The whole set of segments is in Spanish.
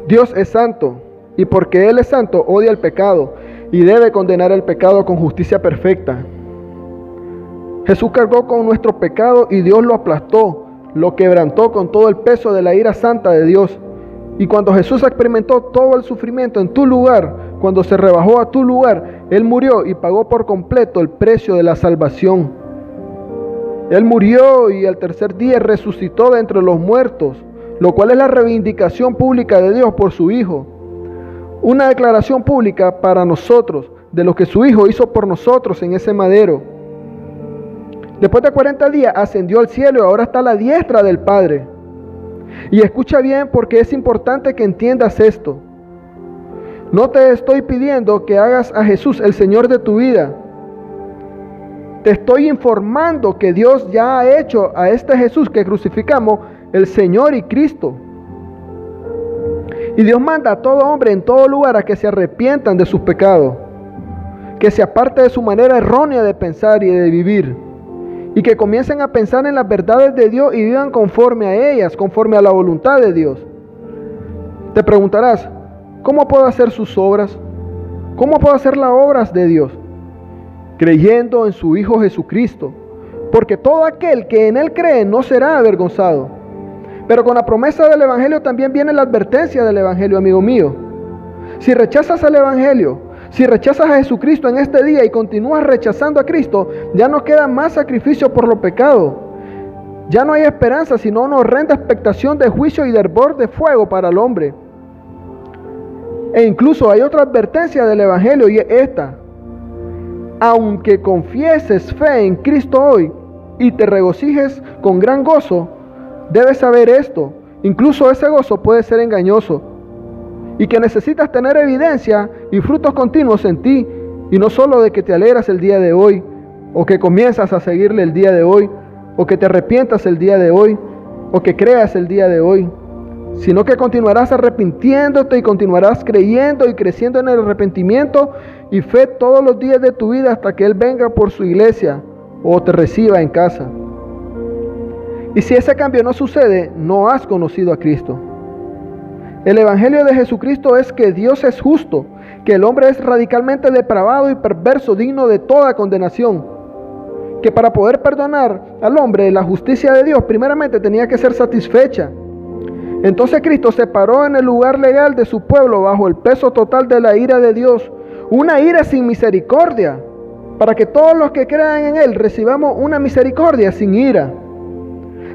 Dios es santo, y porque Él es santo, odia el pecado, y debe condenar el pecado con justicia perfecta. Jesús cargó con nuestro pecado y Dios lo aplastó, lo quebrantó con todo el peso de la ira santa de Dios. Y cuando Jesús experimentó todo el sufrimiento en tu lugar, cuando se rebajó a tu lugar, Él murió y pagó por completo el precio de la salvación. Él murió y al tercer día resucitó de entre los muertos, lo cual es la reivindicación pública de Dios por su Hijo. Una declaración pública para nosotros de lo que su Hijo hizo por nosotros en ese madero. Después de 40 días ascendió al cielo y ahora está a la diestra del Padre. Y escucha bien porque es importante que entiendas esto. No te estoy pidiendo que hagas a Jesús el Señor de tu vida. Te estoy informando que Dios ya ha hecho a este Jesús que crucificamos el Señor y Cristo. Y Dios manda a todo hombre en todo lugar a que se arrepientan de sus pecados, que se aparte de su manera errónea de pensar y de vivir, y que comiencen a pensar en las verdades de Dios y vivan conforme a ellas, conforme a la voluntad de Dios. Te preguntarás, ¿cómo puedo hacer sus obras? ¿Cómo puedo hacer las obras de Dios? Creyendo en su Hijo Jesucristo, porque todo aquel que en Él cree no será avergonzado. Pero con la promesa del Evangelio también viene la advertencia del Evangelio, amigo mío. Si rechazas el Evangelio, si rechazas a Jesucristo en este día y continúas rechazando a Cristo, ya no queda más sacrificio por los pecados. Ya no hay esperanza, sino una horrenda expectación de juicio y de hervor de fuego para el hombre. E incluso hay otra advertencia del Evangelio y es esta. Aunque confieses fe en Cristo hoy y te regocijes con gran gozo, debes saber esto. Incluso ese gozo puede ser engañoso. Y que necesitas tener evidencia y frutos continuos en ti, y no solo de que te alegras el día de hoy, o que comienzas a seguirle el día de hoy, o que te arrepientas el día de hoy, o que creas el día de hoy, sino que continuarás arrepintiéndote y continuarás creyendo y creciendo en el arrepentimiento y fe todos los días de tu vida hasta que Él venga por su iglesia o te reciba en casa. Y si ese cambio no sucede, no has conocido a Cristo. El Evangelio de Jesucristo es que Dios es justo, que el hombre es radicalmente depravado y perverso, digno de toda condenación, que para poder perdonar al hombre la justicia de Dios primeramente tenía que ser satisfecha. Entonces Cristo se paró en el lugar legal de su pueblo bajo el peso total de la ira de Dios, una ira sin misericordia, para que todos los que crean en Él recibamos una misericordia sin ira,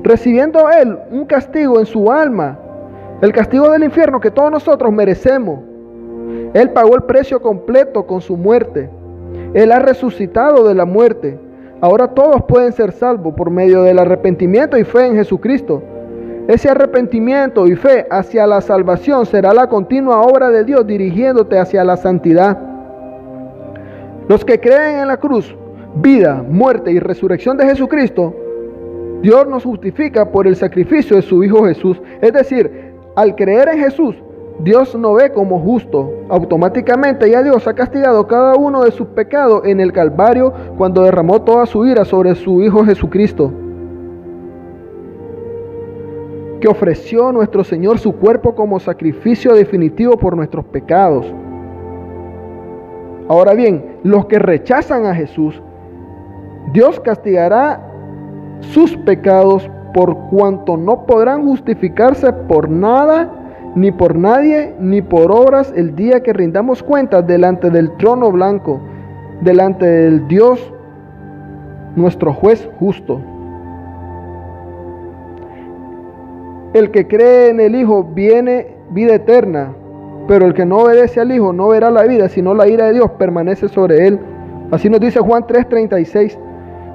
recibiendo Él un castigo en su alma, el castigo del infierno que todos nosotros merecemos. Él pagó el precio completo con su muerte. Él ha resucitado de la muerte. Ahora todos pueden ser salvos por medio del arrepentimiento y fe en Jesucristo. Ese arrepentimiento y fe hacia la salvación será la continua obra de Dios dirigiéndote hacia la santidad. Los que creen en la cruz, vida, muerte y resurrección de Jesucristo, Dios nos justifica por el sacrificio de su Hijo Jesús. Es decir, al creer en Jesús, Dios no ve como justo. Automáticamente ya Dios ha castigado cada uno de sus pecados en el Calvario cuando derramó toda su ira sobre su Hijo Jesucristo, que ofreció a nuestro Señor su cuerpo como sacrificio definitivo por nuestros pecados. Ahora bien, los que rechazan a Jesús, Dios castigará sus pecados por cuanto no podrán justificarse por nada, ni por nadie, ni por obras el día que rindamos cuentas delante del trono blanco, delante del Dios, nuestro juez justo. El que cree en el Hijo viene vida eterna, pero el que no obedece al Hijo no verá la vida, sino la ira de Dios permanece sobre él. Así nos dice Juan 3:36.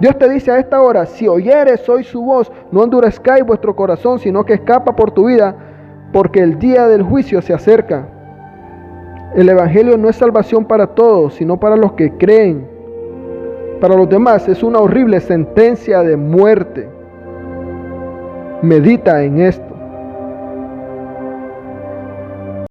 Dios te dice a esta hora, si oyeres hoy su voz, no endurezcáis vuestro corazón, sino que escapa por tu vida, porque el día del juicio se acerca. El Evangelio no es salvación para todos, sino para los que creen. Para los demás es una horrible sentencia de muerte. Medita en esto.